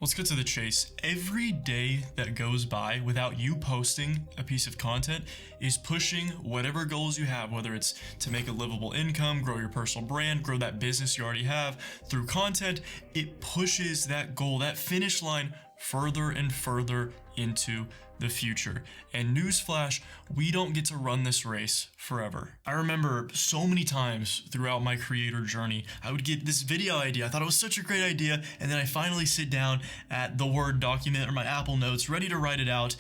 Let's get to the chase. Every day that goes by without you posting a piece of content is pushing whatever goals you have, whether it's to make a livable income, grow your personal brand, grow that business you already have through content. It pushes that goal, that finish line, further and further into the future. And newsflash, we don't get to run this race forever. I remember so many times throughout my creator journey, I would get this video idea. I thought it was such a great idea. And then I finally sit down at the Word document or my Apple Notes, ready to write it out,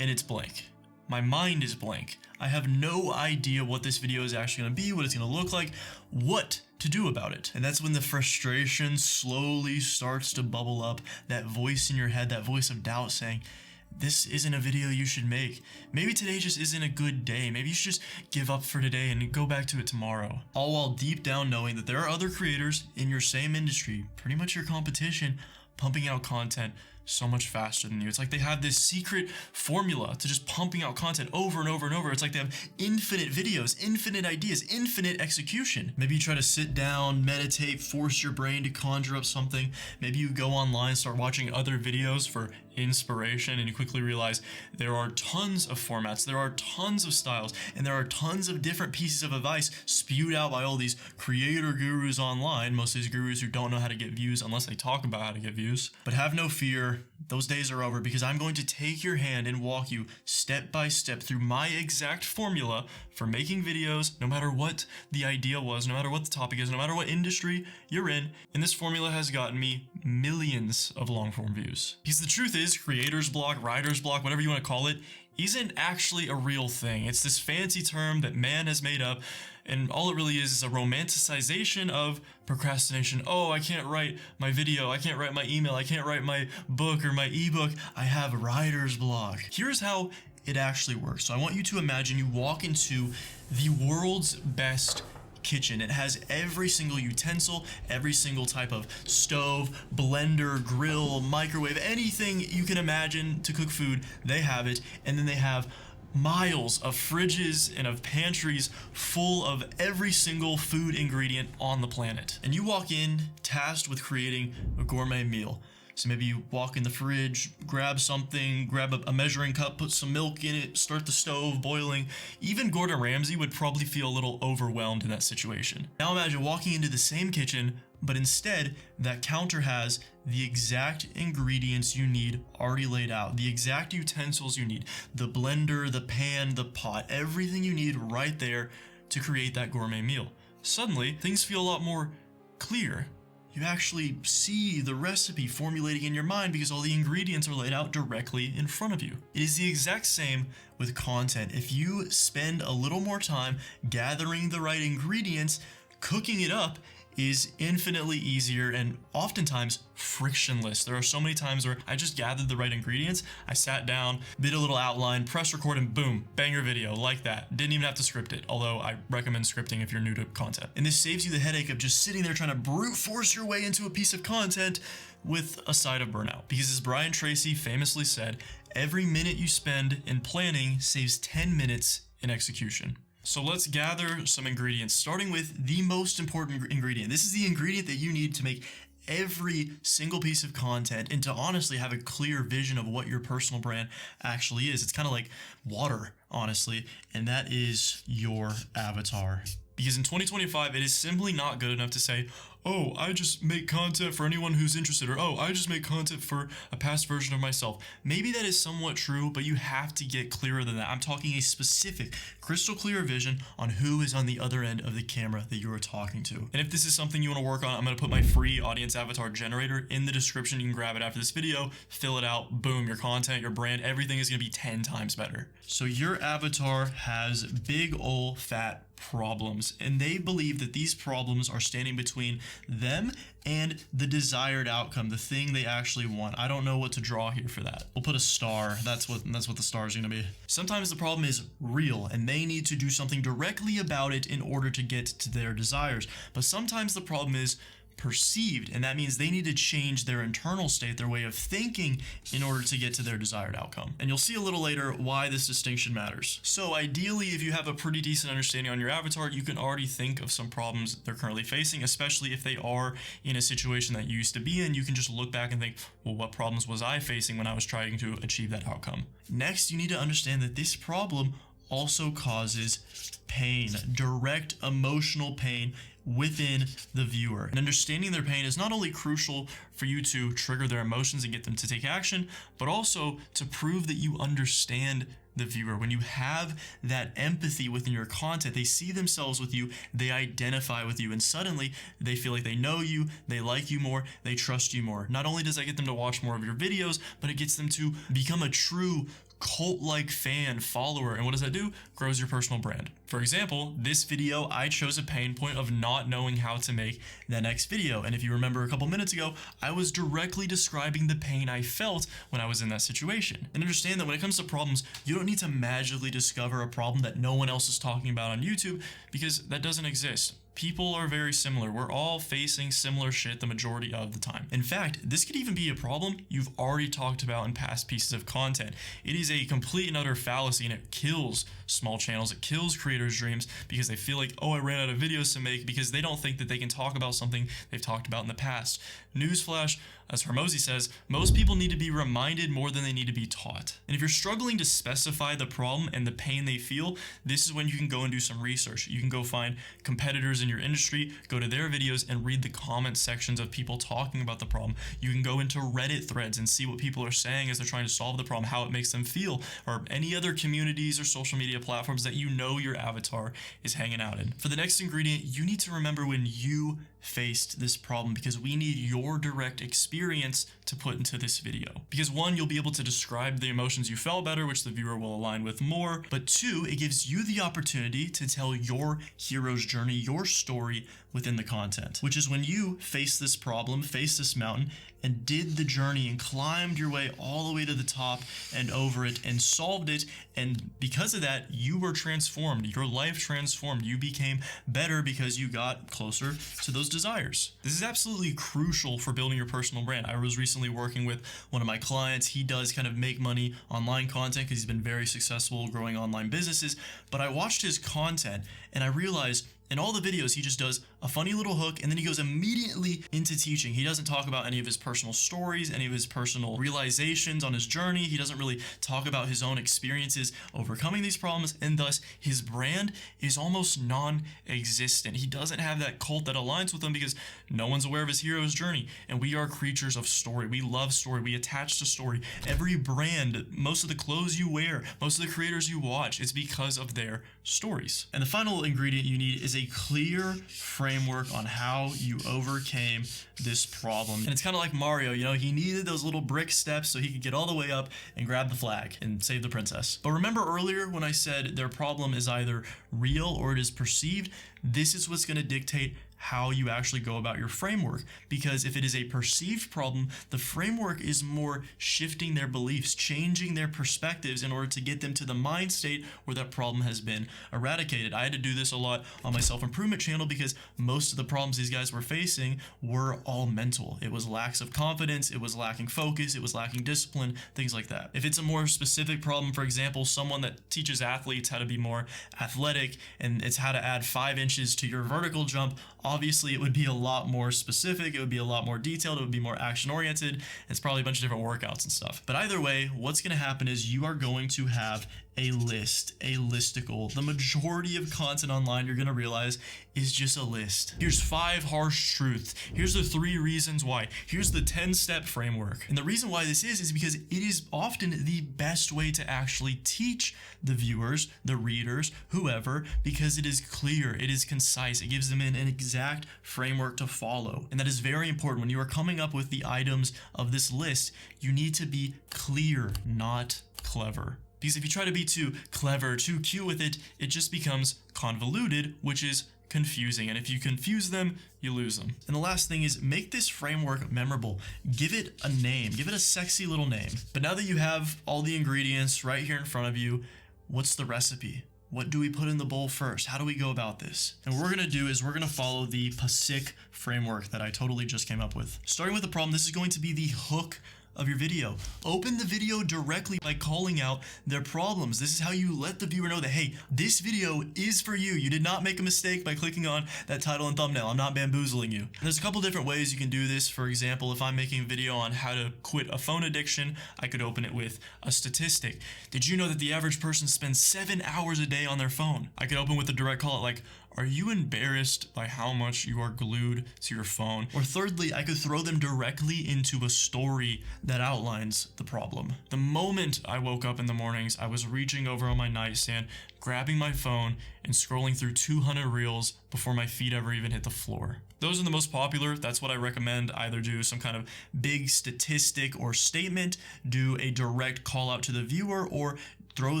and it's blank. My mind is blank. I have no idea what this video is actually going to be, what it's going to look like, what to do about it. And that's when the frustration slowly starts to bubble up, that voice in your head, that voice of doubt saying, this isn't a video you should make. Maybe today just isn't a good day. Maybe you should just give up for today and go back to it tomorrow. All while deep down knowing that there are other creators in your same industry, pretty much your competition, pumping out content so much faster than you. It's like they have this secret formula to just pumping out content over and over and over. It's like they have infinite videos, infinite ideas, infinite execution. Maybe you try to sit down, meditate, force your brain to conjure up something. Maybe you go online, start watching other videos for inspiration, and you quickly realize there are tons of formats, there are tons of styles, and there are tons of different pieces of advice spewed out by all these creator gurus online, most of these gurus who don't know how to get views unless they talk about how to get views. But have no fear, those days are over, because I'm going to take your hand and walk you step by step through my exact formula for making videos, no matter what the idea was, no matter what the topic is, no matter what industry you're in. And this formula has gotten me millions of long form views. Because the truth is, creator's block, writer's block, whatever you want to call it, isn't actually a real thing. It's this fancy term that man has made up, and all it really is a romanticization of procrastination. Oh, I can't write my video, I can't write my email, I can't write my book or my ebook, I have writer's block. Here's how it actually works. So I want you to imagine you walk into the world's best kitchen. It has every single utensil, every single type of stove, blender, grill, microwave, anything you can imagine to cook food, they have it. And then they have miles of fridges and of pantries full of every single food ingredient on the planet. And you walk in tasked with creating a gourmet meal. So maybe you walk in the fridge, grab something, grab a measuring cup, put some milk in it, start the stove boiling. Even Gordon Ramsay would probably feel a little overwhelmed in that situation. Now imagine walking into the same kitchen, but instead that counter has the exact ingredients you need already laid out, the exact utensils you need, the blender, the pan, the pot, everything you need right there to create that gourmet meal. Suddenly, things feel a lot more clear. You actually see the recipe formulating in your mind because all the ingredients are laid out directly in front of you. It is the exact same with content. If you spend a little more time gathering the right ingredients, cooking it up is infinitely easier and oftentimes frictionless. There are so many times where I just gathered the right ingredients, I sat down, did a little outline, press record, and boom, banger video like that. Didn't even have to script it, although I recommend scripting if you're new to content. And this saves you the headache of just sitting there trying to brute force your way into a piece of content with a side of burnout. Because as Brian Tracy famously said, every minute you spend in planning saves 10 minutes in execution. So let's gather some ingredients, starting with the most important ingredient. This is the ingredient that you need to make every single piece of content and to honestly have a clear vision of what your personal brand actually is. It's kind of like water, honestly, and that is your avatar. Because in 2025, it is simply not good enough to say, oh, I just make content for anyone who's interested, or oh, I just make content for a past version of myself. Maybe that is somewhat true, but you have to get clearer than that. I'm talking a specific, crystal clear vision on who is on the other end of the camera that you are talking to. And if this is something you want to work on, I'm going to put my free audience avatar generator in the description. You can grab it after this video, fill it out, boom, your content, your brand, everything is going to be 10 times better. So your avatar has big ol' fat problems, and they believe that these problems are standing between them and the desired outcome, the thing they actually want. I don't know what to draw here for that. We'll put a star. That's what the star is going to be. Sometimes the problem is real and they need to do something directly about it in order to get to their desires. But sometimes the problem is perceived, and that means they need to change their internal state, their way of thinking, in order to get to their desired outcome. And you'll see a little later why this distinction matters. So ideally, if you have a pretty decent understanding on your avatar, you can already think of some problems they're currently facing, especially if they are in a situation that you used to be in. You can just look back and think, well, what problems was I facing when I was trying to achieve that outcome? Next, you need to understand that this problem also causes pain, direct emotional pain within the viewer. And understanding their pain is not only crucial for you to trigger their emotions and get them to take action, but also to prove that you understand the viewer. When you have that empathy within your content, they see themselves with you, they identify with you, and suddenly they feel like they know you, they like you more, they trust you more. Not only does that get them to watch more of your videos, but it gets them to become a true cult-like fan, follower. And what does that do? Grows your personal brand. For example, this video, I chose a pain point of not knowing how to make that next video. And if you remember a couple minutes ago, I was directly describing the pain I felt when I was in that situation. And understand that when it comes to problems, you don't need to magically discover a problem that no one else is talking about on YouTube, because that doesn't exist. People are very similar. We're all facing similar shit the majority of the time. In fact, this could even be a problem you've already talked about in past pieces of content. It is a complete and utter fallacy, and it kills small channels. It kills creators' dreams because they feel like, oh, I ran out of videos to make, because they don't think that they can talk about something they've talked about in the past. Newsflash, as Hormozy says, most people need to be reminded more than they need to be taught. And if you're struggling to specify the problem and the pain they feel, this is when you can go and do some research. You can go find competitors in your industry, go to their videos and read the comment sections of people talking about the problem. You can go into Reddit threads and see what people are saying as they're trying to solve the problem, how it makes them feel, or any other communities or social media platforms that you know your avatar is hanging out in. For the next ingredient, you need to remember when you faced this problem, because we need your direct experience to put into this video. Because one, you'll be able to describe the emotions you felt better, which the viewer will align with more, but two, it gives you the opportunity to tell your hero's journey, your story within the content, which is when you faced this problem, faced this mountain, and did the journey and climbed your way all the way to the top and over it and solved it. And because of that, you were transformed. Your life transformed. You became better because you got closer to those desires. This is absolutely crucial for building your personal brand. I was recently working with one of my clients. He does kind of make money online content because he's been very successful growing online businesses. But I watched his content and I realized in all the videos, he just does a funny little hook and then he goes immediately into teaching. He doesn't talk about any of his personal stories, any of his personal realizations on his journey. He doesn't really talk about his own experiences overcoming these problems, and thus his brand is almost non-existent. He doesn't have that cult that aligns with him because no one's aware of his hero's journey. And we are creatures of story. We love story. We attach to story. Every brand, most of the clothes you wear, most of the creators you watch, it's because of their stories. And the final ingredient you need is a clear framework on how you overcame this problem. And it's kind of like Mario, you know, he needed those little brick steps so he could get all the way up and grab the flag and save the princess. But remember earlier when I said their problem is either real or it is perceived? This is what's going to dictate how you actually go about your framework, because if it is a perceived problem, the framework is more shifting their beliefs, changing their perspectives in order to get them to the mind state where that problem has been eradicated. I had to do this a lot on my self-improvement channel because most of the problems these guys were facing were all mental. It was lacks of confidence, it was lacking focus, it was lacking discipline, things like that. If it's a more specific problem, for example, someone that teaches athletes how to be more athletic and it's how to add 5 inches to your vertical jump, obviously it would be a lot more specific, it would be a lot more detailed, it would be more action oriented. It's probably a bunch of different workouts and stuff. But either way, what's going to happen is you are going to have a list, a listicle. The majority of content online, you're going to realize, is just a list. Here's 5 harsh truths. Here's the 3 reasons why. Here's the 10-step framework. And the reason why this is because it is often the best way to actually teach the viewers, the readers, whoever, because it is clear, it is concise, it gives them an exact framework to follow. And that is very important. When you are coming up with the items of this list, you need to be clear, not clever. Because if you try to be too clever, too cute with it, it just becomes convoluted, which is confusing. And if you confuse them, you lose them. And the last thing is make this framework memorable. Give it a name. Give it a sexy little name. But now that you have all the ingredients right here in front of you, what's the recipe? What do we put in the bowl first? How do we go about this? And what we're gonna do is we're gonna follow the PASIC framework that I totally just came up with. Starting with the problem, this is going to be the hook of your video. Open the video directly by calling out their problems. This is how you let the viewer know that, hey, this video is for you. You did not make a mistake by clicking on that title and thumbnail. I'm not bamboozling you. And there's a couple different ways you can do this. For example, if I'm making a video on how to quit a phone addiction, I could open it with a statistic. Did you know that the average person spends 7 hours a day on their phone? I could open with a direct call out like, are you embarrassed by how much you are glued to your phone? Or thirdly, I could throw them directly into a story that outlines the problem. The moment I woke up in the mornings, I was reaching over on my nightstand, grabbing my phone, and scrolling through 200 reels before my feet ever even hit the floor. Those are the most popular. That's what I recommend. Either do some kind of big statistic or statement, do a direct call out to the viewer, or throw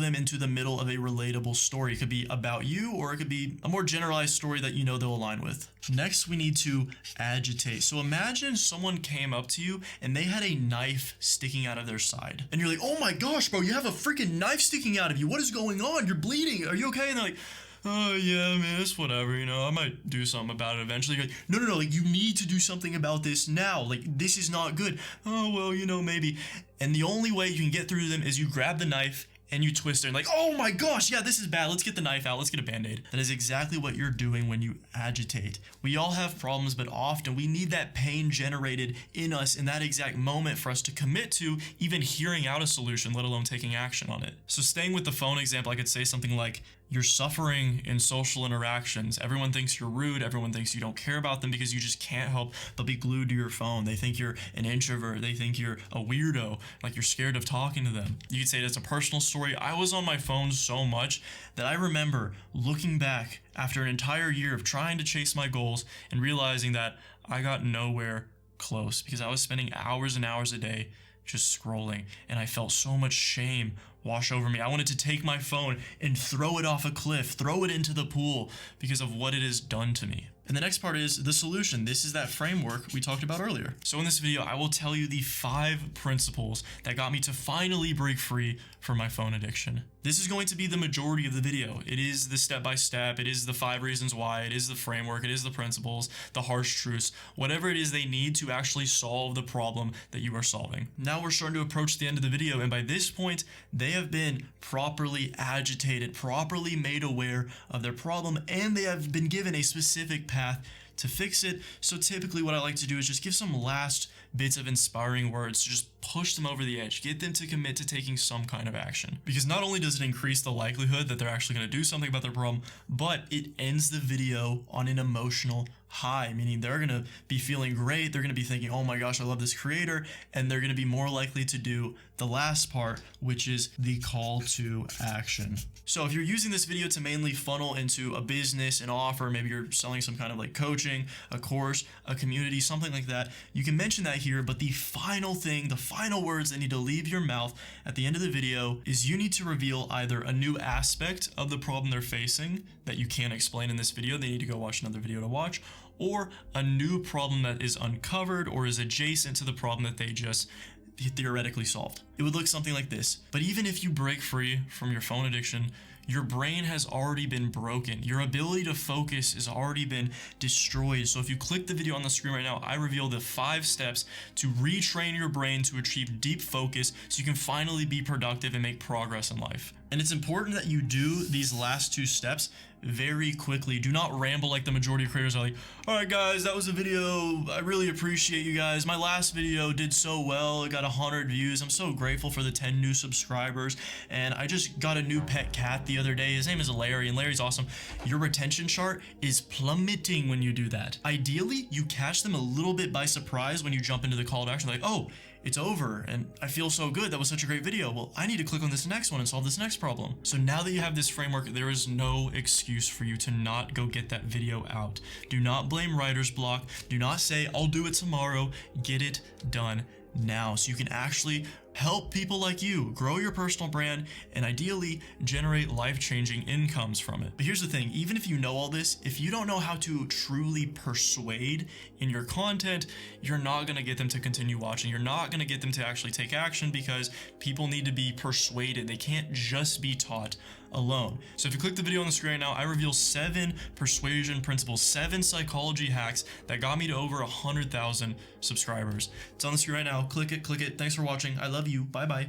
them into the middle of a relatable story. It could be about you, or it could be a more generalized story that you know they'll align with. Next, we need to agitate. So imagine someone came up to you and they had a knife sticking out of their side. And you're like, oh my gosh, bro, you have a freaking knife sticking out of you. What is going on? You're bleeding. Are you okay? And they're like, oh yeah, man, it's whatever, you know, I might do something about it eventually. You're like, no, like, you need to do something about this now. Like, this is not good. Oh, well, you know, maybe. And the only way you can get through to them is you grab the knife and you twist it and like, oh my gosh, yeah, this is bad. Let's get the knife out. Let's get a band-aid. That is exactly what you're doing when you agitate. We all have problems, but often we need that pain generated in us in that exact moment for us to commit to even hearing out a solution, let alone taking action on it. So staying with the phone example, I could say something like, you're suffering in social interactions. Everyone thinks you're rude. Everyone thinks you don't care about them because you just can't help but be glued to your phone. They think you're an introvert. They think you're a weirdo, like you're scared of talking to them. You could say it's a personal story. I was on my phone so much that I remember looking back after an entire year of trying to chase my goals and realizing that I got nowhere close because I was spending hours and hours a day just scrolling, and I felt so much shame wash over me. I wanted to take my phone and throw it off a cliff, throw it into the pool because of what it has done to me. And the next part is the solution. This is that framework we talked about earlier. So in this video, I will tell you the 5 principles that got me to finally break free from my phone addiction. This is going to be the majority of the video. It is the step-by-step, it is the 5 reasons why, it is the framework, it is the principles, the harsh truths, whatever it is they need to actually solve the problem that you are solving. Now we're starting to approach the end of the video, and by this point, they have been properly agitated, properly made aware of their problem, and they have been given a specific path to fix it. So typically what I like to do is just give some last bits of inspiring words to just push them over the edge, get them to commit to taking some kind of action. Because not only does it increase the likelihood that they're actually going to do something about their problem, but it ends the video on an emotional high, meaning they're going to be feeling great, they're going to be thinking, oh my gosh, I love this creator, and they're going to be more likely to do the last part, which is the call to action. So if you're using this video to mainly funnel into a business, an offer, maybe you're selling some kind of like coaching, a course, a community, something like that, you can mention that here, but the final thing, the final words that need to leave your mouth at the end of the video is you need to reveal either a new aspect of the problem they're facing that you can't explain in this video, they need to go watch another video to watch, or a new problem that is uncovered or is adjacent to the problem that they just theoretically solved. It would look something like this. But even if you break free from your phone addiction, your brain has already been broken. Your ability to focus has already been destroyed. So if you click the video on the screen right now, I reveal the 5 steps to retrain your brain to achieve deep focus so you can finally be productive and make progress in life. And it's important that you do these last 2 steps very quickly. Do not ramble like the majority of creators are like, all right guys, that was a video. I really appreciate you guys. My last video did so well. It got 100 views. I'm so grateful for the 10 new subscribers. And I just got a new pet cat the other day. His name is Larry, and Larry's awesome. Your retention chart is plummeting when you do that. Ideally, you catch them a little bit by surprise when you jump into the call to action, like, oh, it's over and I feel so good. That was such a great video. Well, I need to click on this next one and solve this next problem. So now that you have this framework, there is no excuse for you to not go get that video out. Do not blame writer's block. Do not say, I'll do it tomorrow. Get it done now so you can actually help people like you grow your personal brand and ideally generate life-changing incomes from it. But here's the thing, even if you know all this, if you don't know how to truly persuade in your content, you're not going to get them to continue watching. You're not going to get them to actually take action because people need to be persuaded. They can't just be taught alone. So if you click the video on the screen right now, I reveal 7 persuasion principles, 7 psychology hacks that got me to over 100,000 subscribers. It's on the screen right now. Click it, click it. Thanks for watching. I love you. Bye bye.